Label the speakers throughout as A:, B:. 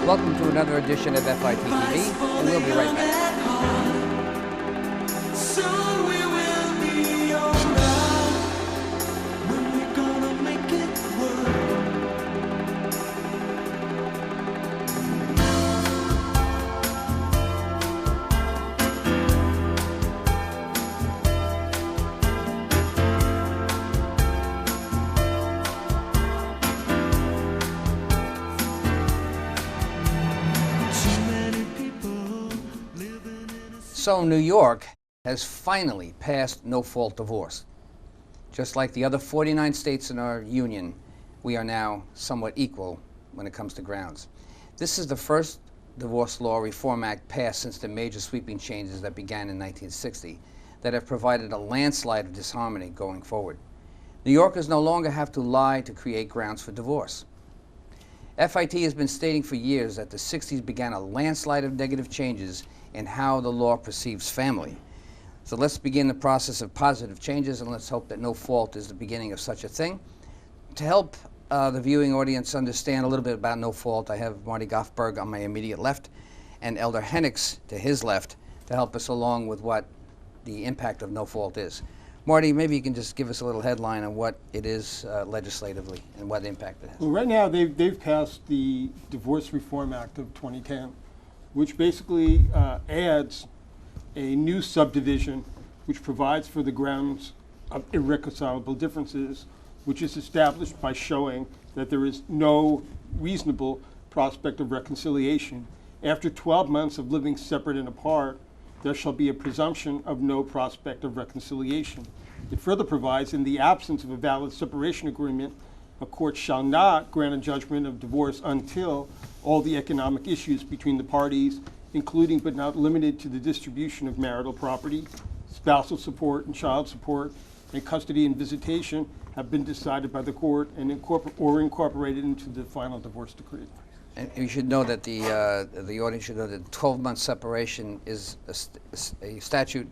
A: Welcome to another edition of FITTV, and we'll be right back. So New York has finally passed no-fault divorce. Just like the other 49 states in our union, we are now somewhat equal when it comes to grounds. This is the first Divorce Law Reform Act passed since the major sweeping changes that began in 1960 that have provided a landslide of disharmony going forward. New Yorkers no longer have to lie to create grounds for divorce. FIT has been stating for years that the 60s began a landslide of negative changes in how the law perceives family. So let's begin the process of positive changes, and let's hope that no fault is the beginning of such a thing. To help the viewing audience understand a little bit about no fault, I have Marty Goffberg on my immediate left and Elder Hennicks to his left to help us along with what the impact of no fault is. Marty, maybe you can just give us a little headline on what it is legislatively and what impact it has.
B: Well, right now they've passed the Divorce Reform Act of 2010, which basically adds a new subdivision which provides for the grounds of irreconcilable differences, which is established by showing that there is no reasonable prospect of reconciliation. After 12 months of living separate and apart, there shall be a presumption of no prospect of reconciliation. It further provides, in the absence of a valid separation agreement, a court shall not grant a judgment of divorce until all the economic issues between the parties, including but not limited to the distribution of marital property, spousal support and child support, and custody and visitation, have been decided by the court and incorporated into the final divorce decree.
A: And you should know that the audience should know that 12-month separation is a statute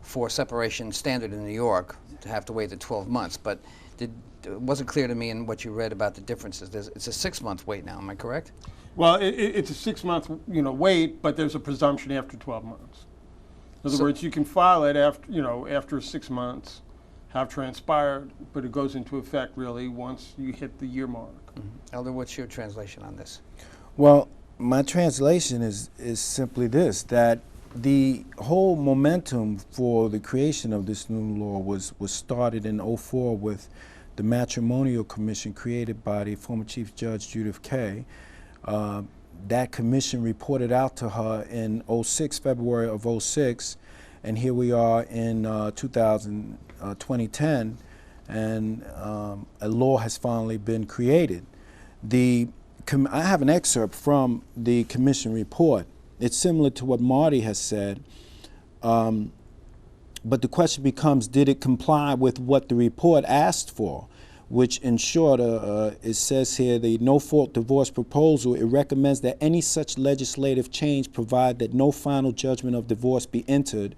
A: for separation standard in New York to have to wait the 12 months. But it wasn't clear to me in what you read about the differences. It's a 6-month wait now. Am I correct?
B: Well, it's a 6-month wait, but there's a presumption after 12 months. In other words, you can file it after 6 months have transpired, but it goes into effect really once you hit the year mark.
A: Mm-hmm. Elder, what's your translation on this?
C: Well, my translation is simply this, that the whole momentum for the creation of this new law was started in '04 with the Matrimonial Commission created by the former Chief Judge Judith Kaye. That commission reported out to her in February of '06, and here we are in 2010, and a law has finally been created. I have an excerpt from the commission report. It's similar to what Marty has said, but the question becomes, did it comply with what the report asked for? Which in short, it says here, the no-fault divorce proposal, it recommends that any such legislative change provide that no final judgment of divorce be entered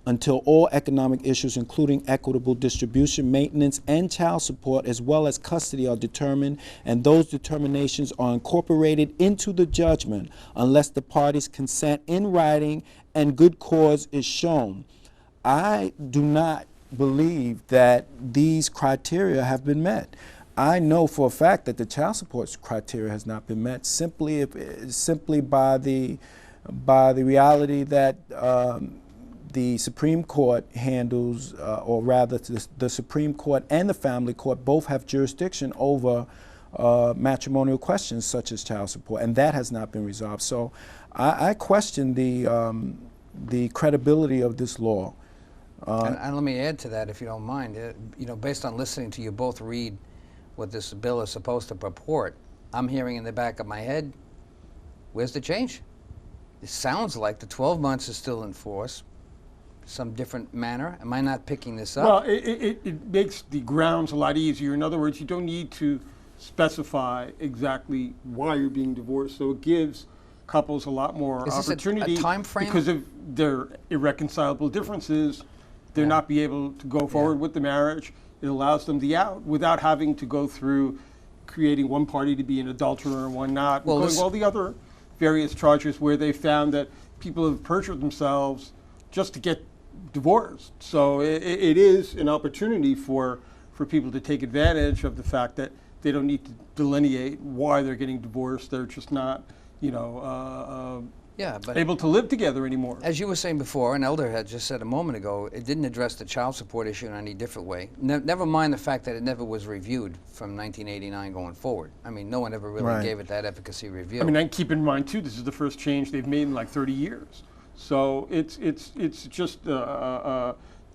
C: until all economic issues, including equitable distribution, maintenance, and child support, as well as custody, are determined, and those determinations are incorporated into the judgment unless the parties consent in writing and good cause is shown. I do not believe that these criteria have been met. I know for a fact that the child support criteria has not been met simply by the reality that the Supreme Court handles, or rather the Supreme Court and the Family Court both have jurisdiction over matrimonial questions such as child support, and that has not been resolved. So I question the credibility of this law.
A: And let me add to that, if you don't mind. Based on listening to you both read what this bill is supposed to purport, I'm hearing in the back of my head, where's the change? It sounds like the 12 months is still in force, some different manner. Am I not picking this up?
B: Well, it makes the grounds a lot easier. In other words, you don't need to specify exactly why you're being divorced, so it gives couples a lot more opportunity.
A: Is this a time frame?
B: Because of their irreconcilable differences, they're not be able to go forward with the marriage. It allows them the out without having to go through creating one party to be an adulterer and one not, all the other various charges where they found that people have perjured themselves just to get divorced. So it is an opportunity for people to take advantage of the fact that they don't need to delineate why they're getting divorced. They're just not,
A: Yeah, but
B: able to live together anymore.
A: as you were saying before, and Elder had just said a moment ago, it didn't address the child support issue in any different way. Never mind the fact that it never was reviewed from 1989 going forward. I mean, no one ever really
C: Right.
A: gave it that efficacy review.
B: I mean, and keep in mind too, this is the first change they've made in like 30 years. So it's just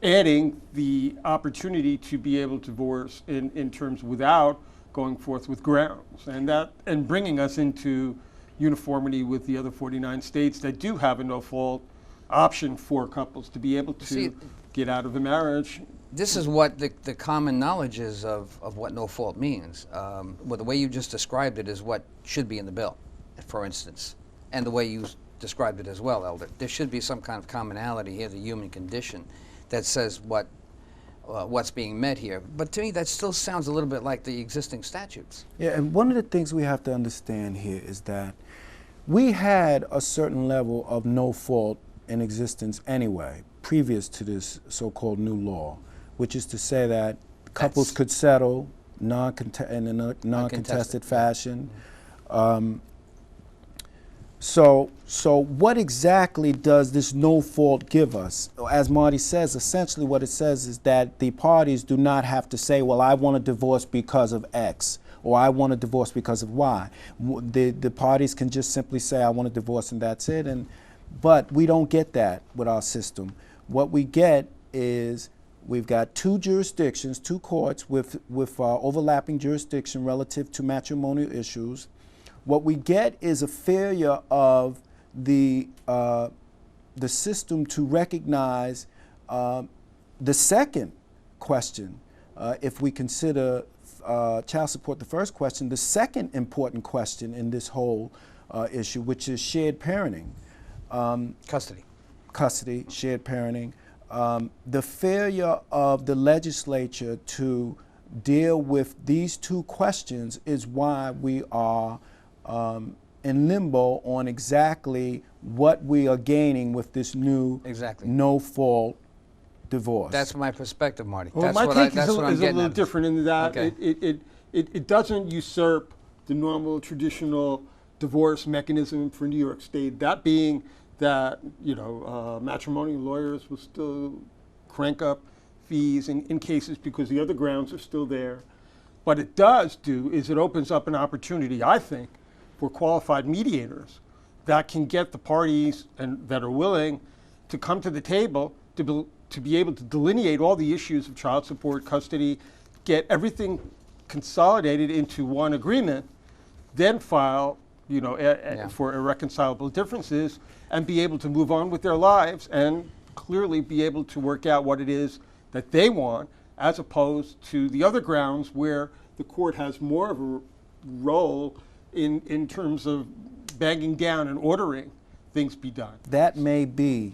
B: adding the opportunity to be able to divorce in terms without going forth with grounds, and bringing us into uniformity with the other 49 states that do have a no-fault option for couples to be able to
A: See,
B: get out of a marriage.
A: This is what the common knowledge is of what no fault means. Well, the way you just described it is what should be in the bill, for instance, and the way you described it as well, Elder. There should be some kind of commonality here, the human condition, that says what's being met here. But to me, that still sounds a little bit like the existing statutes.
C: Yeah, and one of the things we have to understand here is that we had a certain level of no fault in existence anyway, previous to this so-called new law, which is to say that couples could settle in a non-contested fashion. So what exactly does this no fault give us? As Marty says, essentially what it says is that the parties do not have to say, well, I want a divorce because of X, or I want a divorce because of Y. The parties can just simply say, I want a divorce, and that's it. But we don't get that with our system. What we get is we've got two jurisdictions, two courts with overlapping jurisdiction relative to matrimonial issues. What we get is a failure of the system to recognize the second question. If we consider child support the first question, the second important question in this whole issue, which is shared parenting. Custody, shared parenting. The failure of the legislature to deal with these two questions is why we are in limbo on exactly what we are gaining with this new no-fault divorce.
A: That's my perspective, Marty.
B: Well,
A: That's
B: my
A: what
B: take is a
A: I'm getting
B: little
A: at.
B: different in that
A: Okay.
B: it doesn't usurp the normal traditional divorce mechanism for New York State. That being that matrimonial lawyers will still crank up fees in cases because the other grounds are still there. What it does do is it opens up an opportunity, I think, for qualified mediators that can get the parties that are willing to come to the table to be able to delineate all the issues of child support, custody, get everything consolidated into one agreement, then file for irreconcilable differences and be able to move on with their lives and clearly be able to work out what it is that they want, as opposed to the other grounds where the court has more of a role in terms of banging down and ordering things be done.
C: That may be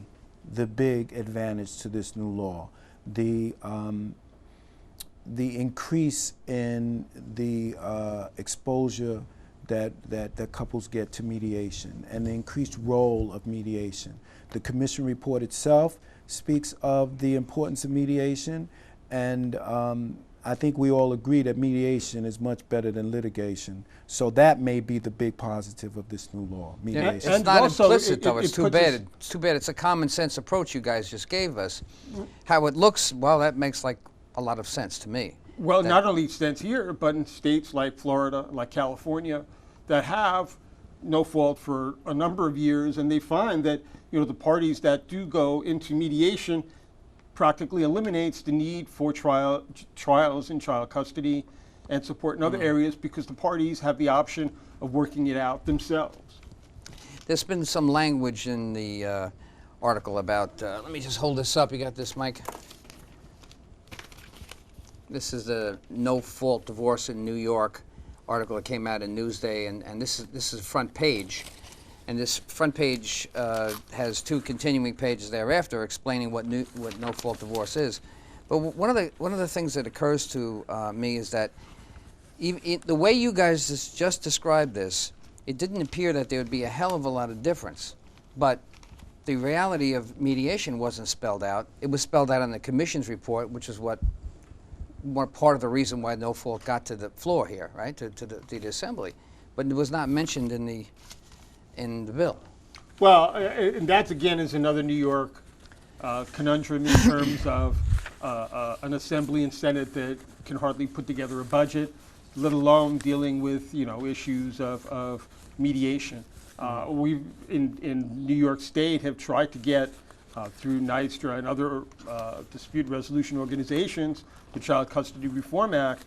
C: the big advantage to this new law. The increase in the exposure that couples get to mediation and the increased role of mediation. The commission report itself speaks of the importance of mediation, and I think we all agree that mediation is much better than litigation. So that may be the big positive of this new law, mediation.
A: It's not
B: also
A: implicit, though. It's too bad. It's too bad. It's a common sense approach you guys just gave us. How it looks, well, that makes like a lot of sense to me.
B: Well, not only stands here, but in states like Florida, like California, that have no fault for a number of years, and they find that the parties that do go into mediation practically eliminates the need for trials in child custody and support in other areas because the parties have the option of working it out themselves.
A: There's been some language in the article about, let me just hold this up. You got this, Mike? This is the no-fault divorce in New York article that came out in Newsday, and this is front page. And this front page has two continuing pages thereafter explaining what no-fault divorce is. But one of the things that occurs to me is that the way you guys just described this, it didn't appear that there would be a hell of a lot of difference. But the reality of mediation wasn't spelled out. It was spelled out in the commission's report, which is what more part of the reason why no fault got to the floor here, right, to the assembly. But it was not mentioned in the bill.
B: Well, and that again is another New York conundrum in terms of an assembly and senate that can hardly put together a budget, let alone dealing with issues of mediation. We in New York State have tried to get through NYSTRA and other dispute resolution organizations the Child Custody Reform Act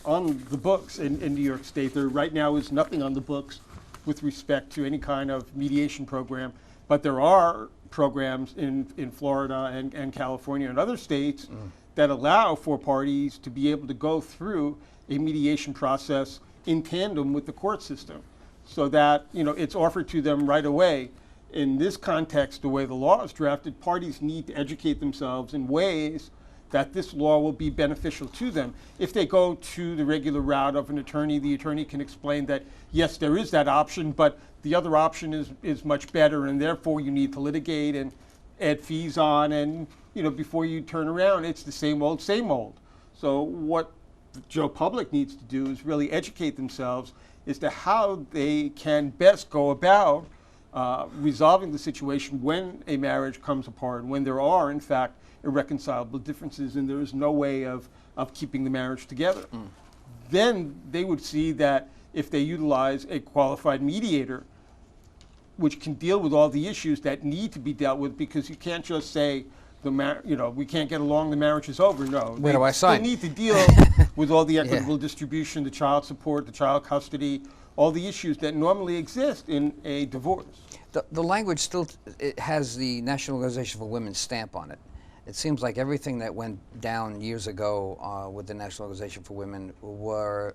B: on the books in New York State. There right now is nothing on the books with respect to any kind of mediation program, but there are programs in Florida and California and other states that allow for parties to be able to go through a mediation process in tandem with the court system, so that it's offered to them right away. In this context, the way the law is drafted, parties need to educate themselves in ways that this law will be beneficial to them. If they go to the regular route of an attorney, the attorney can explain that, yes, there is that option, but the other option is much better, and therefore you need to litigate and add fees on, and before you turn around, it's the same old, same old. So what the Joe public needs to do is really educate themselves as to how they can best go about resolving the situation when a marriage comes apart, when there are, in fact, irreconcilable differences and there is no way of keeping the marriage together. Then they would see that if they utilize a qualified mediator, which can deal with all the issues that need to be dealt with, because you can't just say, we can't get along, the marriage is over. No,
A: where do I sign?
B: They need to deal with all the equitable distribution, the child support, the child custody, all the issues that normally exist in a divorce.
A: The language still it has the National Organization for Women's stamp on it. It seems like everything that went down years ago with the National Organization for Women were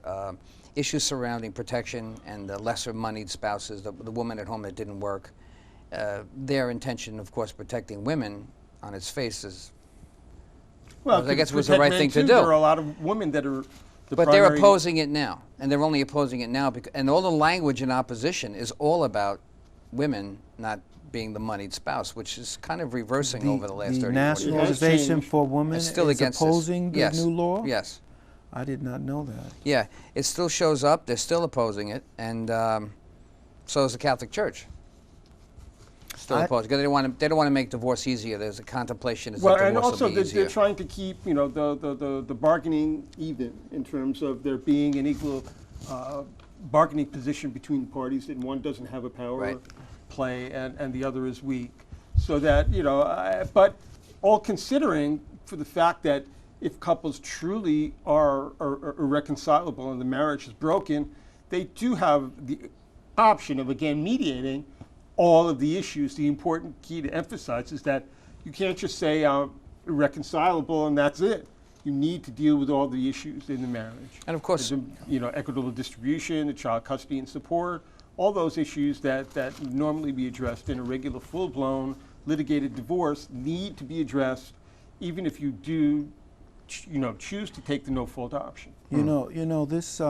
A: issues surrounding protection and the lesser moneyed spouses, the woman at home that didn't work. Their intention, of course, protecting women on its face is, I guess, was the right thing to do.
B: There are a lot of women that are
A: but they're opposing it now, and they're only opposing it now because, and all the language in opposition is all about women not being the moneyed spouse, which is kind of reversing over the last 30 years.
C: The National Organization for Women is opposing the new law?
A: Yes.
C: I did not know that.
A: Yeah, it still shows up. They're still opposing it, and so is the Catholic Church. Still opposing because they don't want to make divorce easier. There's a contemplation that divorce
B: and also
A: will be easier.
B: They're trying to keep the bargaining even in terms of there being an equal bargaining position between the parties, that one doesn't have a power play and the other is weak. So that, but all considering for the fact that if couples truly are irreconcilable and the marriage is broken, they do have the option of, again, mediating all of the issues. The important key to emphasize is that you can't just say irreconcilable and that's it. You need to deal with all the issues in the marriage. And of course, equitable distribution, the child custody and support, all those issues that normally be addressed in a regular full-blown litigated divorce need to be addressed, even if you do choose to take the no-fault option.
C: This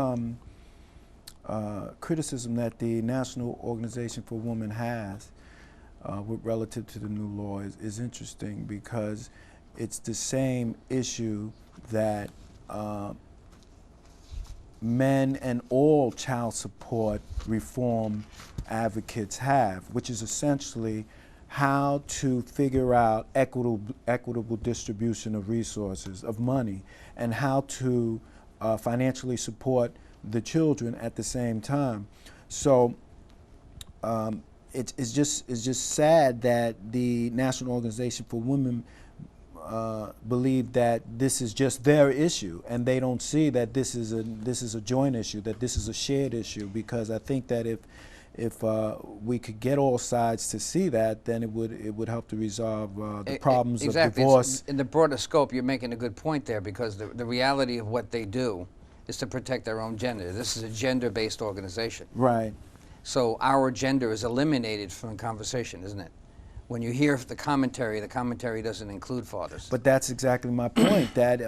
C: criticism that the National Organization for Women has with relative to the new law is interesting, because it's the same issue that men and all child support reform advocates have, which is essentially how to figure out equitable distribution of resources, of money, and how to financially support the children at the same time. So it's just sad that the National Organization for Women believe that this is just their issue, and they don't see that this is a joint issue, that this is a shared issue. Because I think that if we could get all sides to see that, then it would help to resolve the problems of divorce.
A: In the broader scope, you're making a good point there, because the reality of what they do is to protect their own gender. This is a gender-based organization.
C: Right.
A: So our gender is eliminated from the conversation, isn't it? When you hear the commentary doesn't include fathers.
C: But that's exactly my point, that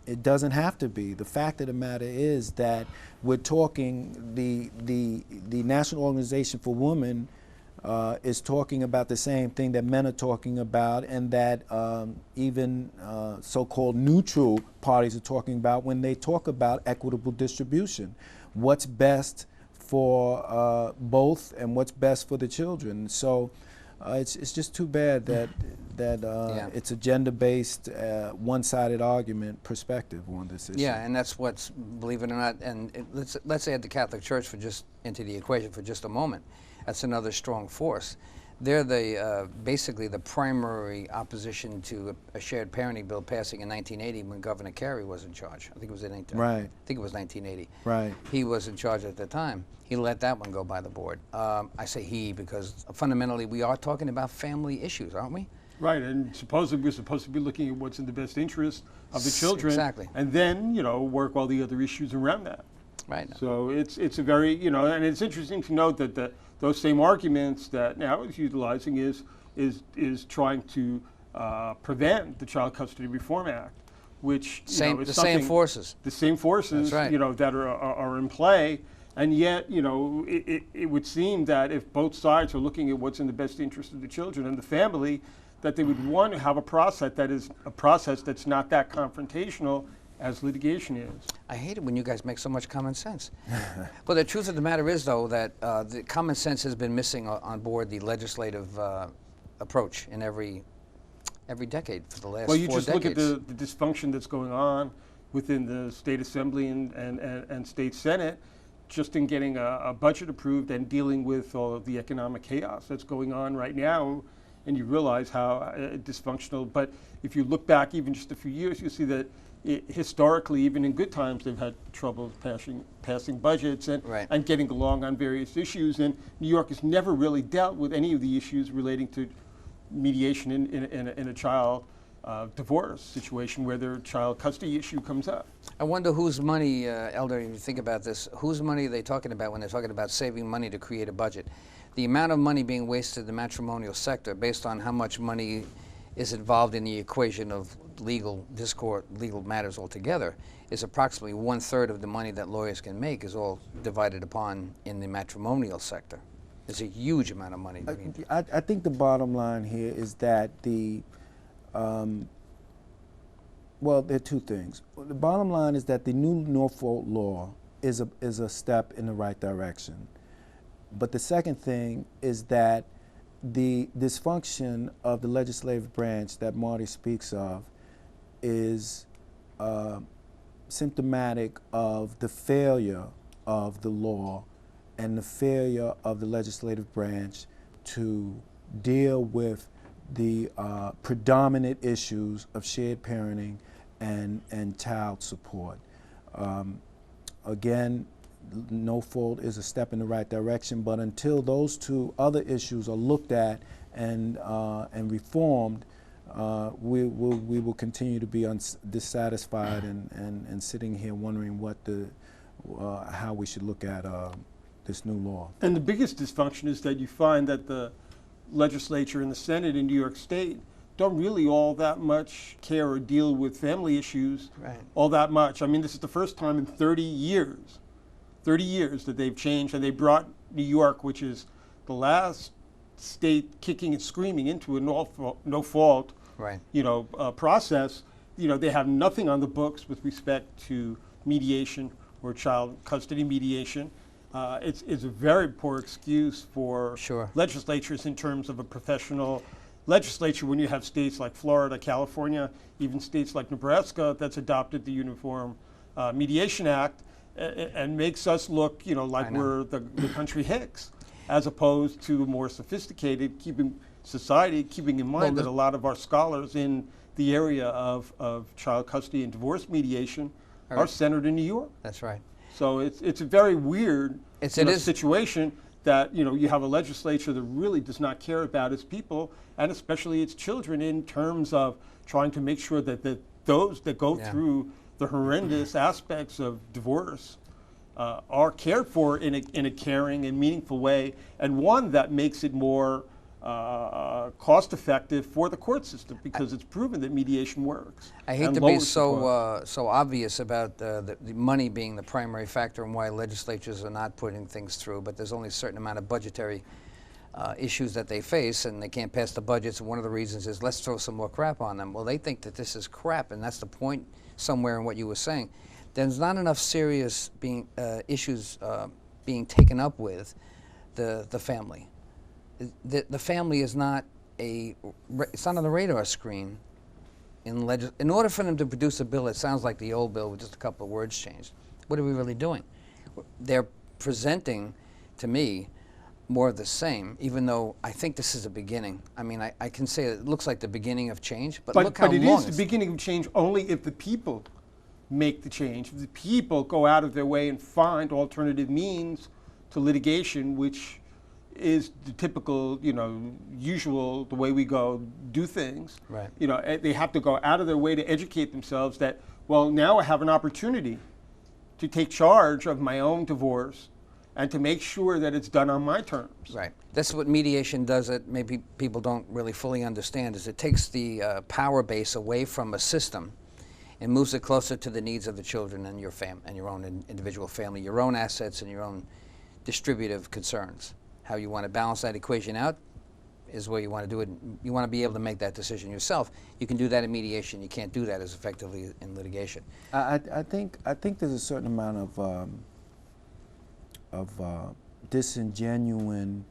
C: It doesn't have to be. The fact of the matter is that we're talking, the National Organization for Women is talking about the same thing that men are talking about, and that even so-called neutral parties are talking about when they talk about equitable distribution. What's best for both and what's best for the children. So it's just too bad that it's a gender-based, one-sided argument perspective on this issue.
A: Yeah, and that's what's, believe it or not, and let's add the Catholic Church into the equation for just a moment. That's another strong force. They're basically the primary opposition to a shared parenting bill passing in 1980 when Governor Carey was in charge. I think it was in
C: Right.
A: I think it was 1980.
C: Right.
A: He was in charge at the time. He let that one go by the board. I say he because fundamentally we are talking about family issues, aren't we?
B: Right, and supposedly we're supposed to be looking at what's in the best interest of the children,
A: Exactly.
B: and then work all the other issues around that.
A: Right.
B: So it's a very and it's interesting to note that those same arguments that now is utilizing is trying to prevent the Child Custody Reform Act, which is
A: the same forces.
B: The same forces,
A: That's right.
B: that are in play. And yet, it would seem that if both sides are looking at what's in the best interest of the children and the family, that they would want to have a process that's not that confrontational as litigation is.
A: I hate it when you guys make so much common sense. But the truth of the matter is, though, that the common sense has been missing on board the legislative approach in every decade for the last 4 decades.
B: Well, you just look at the dysfunction that's going on within the state assembly and state senate, just in getting a budget approved and dealing with all of the economic chaos that's going on right now, and you realize how dysfunctional. But if you look back even just a few years, you see that historically, even in good times, they've had trouble passing budgets and getting along on various issues. And New York has never really dealt with any of the issues relating to mediation in a child divorce situation where their child custody issue comes up.
A: I wonder whose money, Elder, if you think about this, whose money are they talking about when they're talking about saving money to create a budget? The amount of money being wasted in the matrimonial sector based on how much money is involved in the equation of legal matters altogether is approximately 1/3 of the money that lawyers can make is all divided upon in the matrimonial sector. It's a huge amount of money.
C: I think the bottom line here is that well, there are two things. The bottom line is that the new Norfolk law is a step in the right direction. But the second thing is that the dysfunction of the legislative branch that Marty speaks of is symptomatic of the failure of the law and the failure of the legislative branch to deal with the predominant issues of shared parenting and child support. Again, no fault is a step in the right direction, but until those two other issues are looked at and reformed, we will continue to be dissatisfied and sitting here wondering how we should look at this new law.
B: And the biggest dysfunction is that you find that the legislature and the Senate in New York State don't really all that much care or deal with family issues all that much. I mean, this is the first time in 30 years that they've changed, and they brought New York, which is the last state kicking and screaming, into a no fault process. They have nothing on the books with respect to mediation or child custody mediation. It's a very poor excuse for legislatures in terms of a professional legislature when you have states like Florida, California, even states like Nebraska that's adopted the Uniform Mediation Act and makes us look, like we're the country hicks, as opposed to a more sophisticated society, keeping in mind that a lot of our scholars in the area of child custody and divorce mediation are centered in New York.
A: That's right.
B: So it's a very weird situation that you have a legislature that really does not care about its people and especially its children in terms of trying to make sure that those that go through the horrendous aspects of divorce are cared for in a caring and meaningful way, and one that makes it more cost-effective for the court system because it's proven that mediation works.
A: I hate
B: and
A: to be
B: lowers the cost.
A: so obvious about the money being the primary factor and why legislatures are not putting things through, but there's only a certain amount of budgetary issues that they face, and they can't pass the budgets. And one of the reasons is let's throw some more crap on them. Well, they think that this is crap, and that's the point somewhere in what you were saying. There's not enough serious issues being taken up with the family. The family is not it's not on the radar screen. In order for them to produce a bill, it sounds like the old bill with just a couple of words changed. What are we really doing? They're presenting, to me, more of the same, even though I think this is a beginning. I mean, I can say it looks like the beginning of change, but look how long
B: it is the beginning of change only if the people make the change. If the people go out of their way and find alternative means to litigation, which is the typical, usual, the way we do things.
A: Right.
B: They have to go out of their way to educate themselves that, well, now I have an opportunity to take charge of my own divorce and to make sure that it's done on my terms.
A: Right. That's what mediation does that maybe people don't really fully understand, is it takes the power base away from a system and moves it closer to the needs of the children and your own individual family, your own assets and your own distributive concerns. How you want to balance that equation out is where you want to do it. You want to be able to make that decision yourself. You can do that in mediation. You can't do that as effectively in litigation.
C: I think there's a certain amount of disingenuine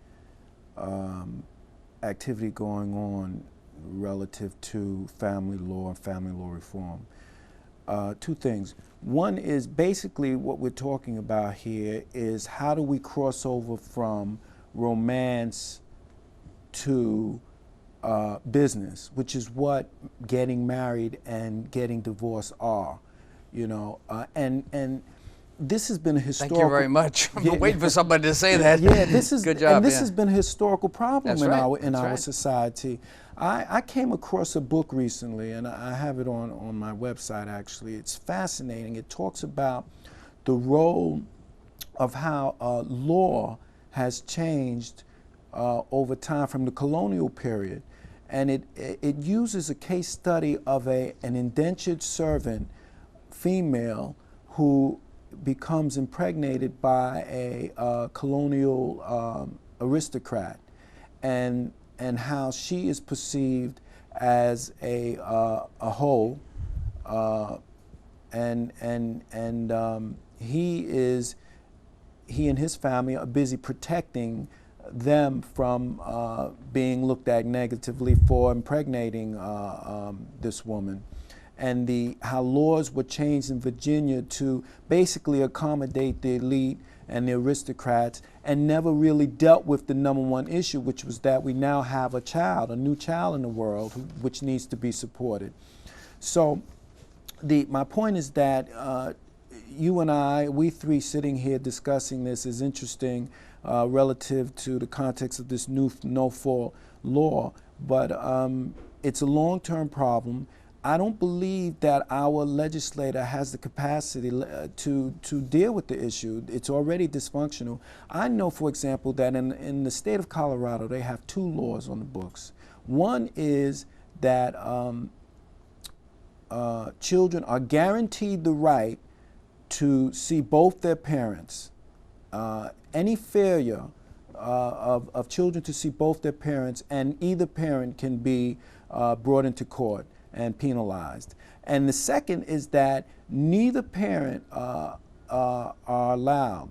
C: activity going on relative to family law and family law reform. Two things. One is basically what we're talking about here is how do we cross over from romance to business, which is what getting married and getting divorced are, and this has been a historical.
A: Thank you very much. I've been waiting for somebody to say that.
C: Yeah, this is
A: good job.
C: And this has been a historical problem in our
A: right.
C: society. I came across a book recently, and I have it on my website actually. It's fascinating. It talks about the role of how law has changed over time from the colonial period, and it uses a case study of an indentured servant female who becomes impregnated by a colonial aristocrat, and how she is perceived as a hoe, and he and his family are busy protecting them from being looked at negatively for impregnating this woman. And how laws were changed in Virginia to basically accommodate the elite and the aristocrats, and never really dealt with the number one issue, which was that we now have a new child in the world, which needs to be supported. So my point is that you and I, we three sitting here discussing this is interesting relative to the context of this new no-fault law, but it's a long-term problem. I don't believe that our legislator has the capacity to deal with the issue. It's already dysfunctional. I know, for example, that in the state of Colorado, they have two laws on the books. One is that children are guaranteed the right to see both their parents. Any failure of children to see both their parents, and either parent can be brought into court and penalized. And the second is that neither parent are allowed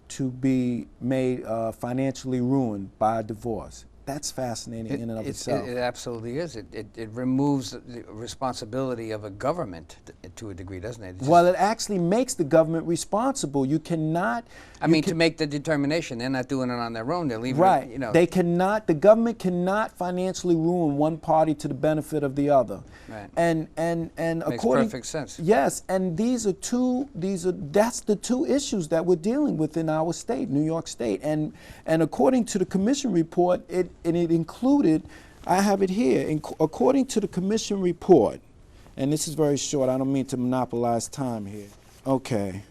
C: to be made financially ruined by a divorce. That's fascinating in and of itself.
A: It absolutely is. It removes the responsibility of a government to a degree, doesn't it?
C: Well, it actually makes the government responsible. You cannot.
A: To make the determination, they're not doing it on their own. They're leaving
C: right.
A: it,
C: They cannot. The government cannot financially ruin one party to the benefit of the other.
A: Right.
C: And
A: makes perfect sense.
C: Yes, and that's the two issues that we're dealing with in our state, New York State. And according to the commission report, it included, I have it here, according to the commission report, and this is very short, I don't mean to monopolize time here. Okay.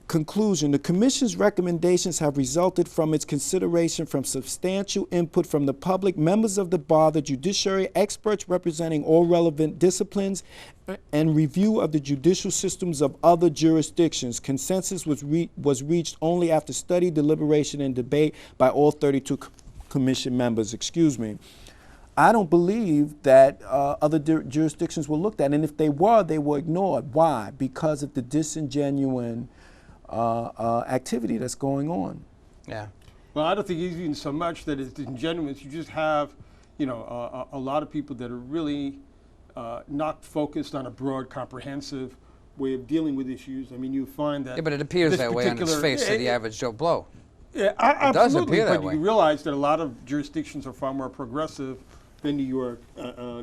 C: Conclusion, the Commission's recommendations have resulted from its consideration from substantial input from the public, members of the bar, the judiciary, experts representing all relevant disciplines, and review of the judicial systems of other jurisdictions. Consensus was reached only after study, deliberation, and debate by all 32 Commission members. Excuse me. I don't believe that other jurisdictions were looked at, and if they were ignored. Why? Because of the disingenuine activity that's going on.
A: Yeah.
B: Well, I don't think it's even so much that it's disingenuous. You just have, you know, a lot of people that are really not focused on a broad, comprehensive way of dealing with issues. I mean, you find that.
A: Yeah, but it appears that way on its face to the average Joe Blow.
B: Yeah,
A: it does appear that
B: but
A: way.
B: You realize that a lot of jurisdictions are far more progressive than New York,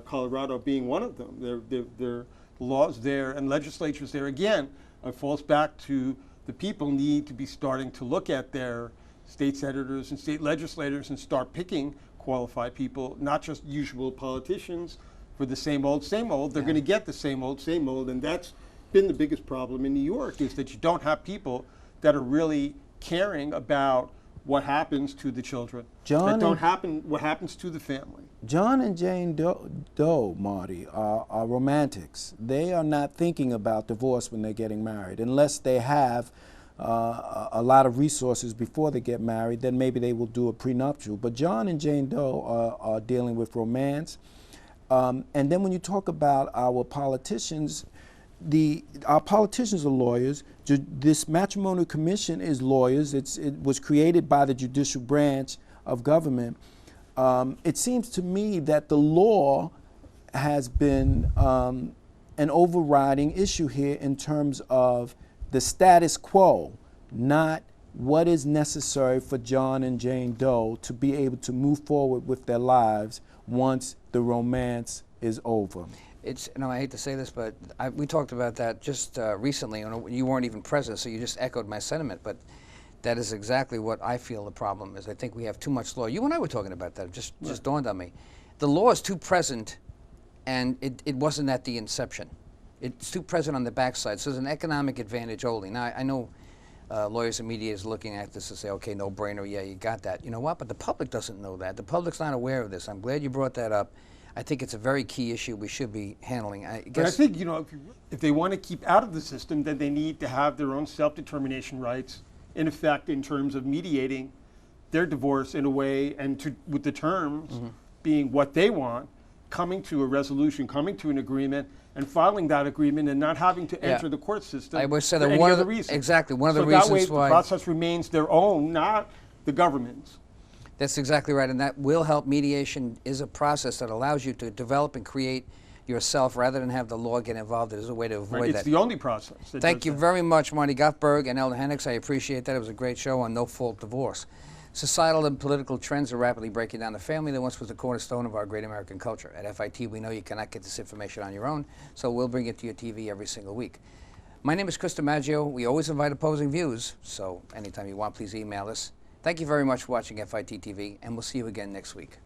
B: Colorado being one of them. There are laws there and legislatures there. Again, it falls back to the people need to be starting to look at their state senators and state legislators and start picking qualified people, not just usual politicians for the same old, same old. They're going to get the same old, and that's been the biggest problem in New York, is that you don't have people that are really caring about what happens to the children. What happens to the family.
C: John and Jane Doe, Marty, are romantics. They are not thinking about divorce when they're getting married. Unless they have a lot of resources before they get married, then maybe they will do a prenuptial. But John and Jane Doe are dealing with romance. And then when you talk about our politicians, our politicians are lawyers. This matrimonial commission is lawyers. It was created by the judicial branch of government. It seems to me that the law has been an overriding issue here in terms of the status quo, not what is necessary for John and Jane Doe to be able to move forward with their lives once the romance is over.
A: It's, you know, I hate to say this, but we talked about that just recently. You know, you weren't even present, so you just echoed my sentiment. But that is exactly what I feel the problem is. I think we have too much law. You and I were talking about that. Just dawned on me. The law is too present, and it wasn't at the inception. It's too present on the backside. So there's an economic advantage only. Now, I know lawyers and media is looking at this to say, okay, no brainer, yeah, you got that. You know what? But the public doesn't know that. The public's not aware of this. I'm glad you brought that up. I think it's a very key issue we should be handling.
B: But I think, you know, if they want to keep out of the system, then they need to have their own self-determination rights in effect in terms of mediating their divorce in a way, and with the terms being what they want, coming to a resolution, coming to an agreement, and filing that agreement, and not having to enter the court system.
A: I would say that
B: one
A: one
B: of
A: of
B: the reasons.
A: Exactly, one of the
B: so
A: reasons
B: that way
A: why
B: the process remains their own, not the government's.
A: That's exactly right, and that will help. Mediation is a process that allows you to develop and create yourself rather than have the law get involved. There's a way to avoid that.
B: It's the only process.
A: Thank you very much, Marty Gottberg and Elder Hennicks. I appreciate that. It was a great show on no-fault divorce. Societal and political trends are rapidly breaking down the family that once was the cornerstone of our great American culture. At FIT, we know you cannot get this information on your own, so we'll bring it to your TV every single week. My name is Chris DiMaggio. We always invite opposing views, so anytime you want, please email us. Thank you very much for watching FIT TV, and we'll see you again next week.